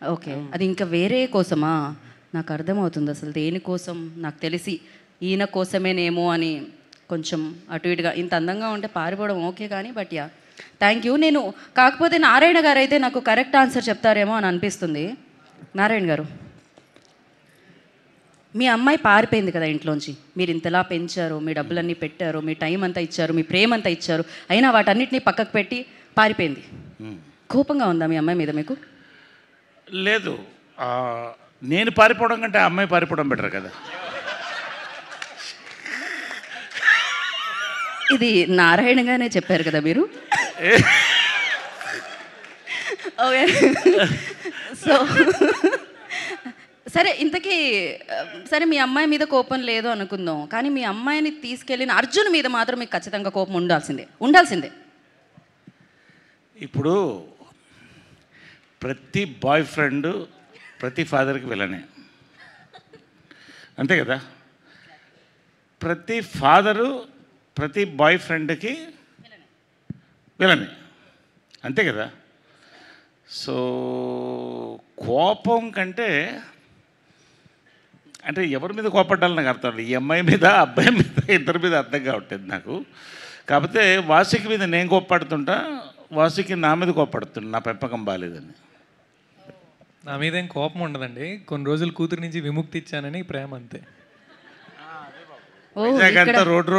Okay. అది ఇంకా వేరే కోసమా? నాకు అర్థమవుతుంది అసలు దేనికోసం నాకు తెలిసి ఈయన కోసమేనేమో అని కొంచెం అటు ఇటుగా ఇంత అందంగా ఉంటే పారిపోవడం ఓకే కానీ బట్ యా థ్యాంక్ యూ. నేను కాకపోతే నారాయణ గారు అయితే నాకు కరెక్ట్ ఆన్సర్ చెప్తారేమో అని అనిపిస్తుంది. నారాయణ గారు, మీ అమ్మాయి పారిపోయింది కదా ఇంట్లోంచి. మీరు ఇంతలా పెంచారు, మీ డబ్బులన్నీ పెట్టారు, మీ టైం అంతా ఇచ్చారు, మీ ప్రేమ అంతా ఇచ్చారు, అయినా వాటన్నిటిని పక్కకు పెట్టి పారిపోయింది. కోపంగా ఉందా మీ అమ్మాయి మీద మీకు? లేదు, నేను పారిపోవడం కంటే అమ్మాయి పారిపోవడం బెటర్ కదా. ఇది నారాయణగానే చెప్పారు కదా మీరు. ఓకే, సో సరే, ఇంతకీ సరే మీ అమ్మాయి మీద కోపం లేదు అనుకుందాం, కానీ మీ అమ్మాయిని తీసుకెళ్ళిన అర్జున్ మీద మాత్రం మీకు ఖచ్చితంగా కోపం ఉండాల్సిందే. ఇప్పుడు ప్రతి బాయ్ ఫ్రెండ్ ప్రతి ఫాదర్కి విలనే, అంతే కదా. ప్రతి ఫాదరు ప్రతి బాయ్ ఫ్రెండ్కి విలనే, అంతే కదా. సో కోపం కంటే అంటే ఎవరి మీద కోపడ్డాలని నాకు అర్థం లేదు. ఈ అమ్మాయి మీద అబ్బాయి మీద ఇద్దరి మీద అర్థం కావట్లేదు నాకు. కాకపోతే వాసికి మీద నేను కోప్పడుతుంటా, వాసికి నా మీద కోప్పడుతుంటా, నా పెంపకం బాగాలేదని. నా మీద ఏం కోపం ఉండదండి, కొన్ని రోజులు కూతురు నుంచి విముక్తి ఇచ్చానని ప్రేమ, అంతే. రోడ్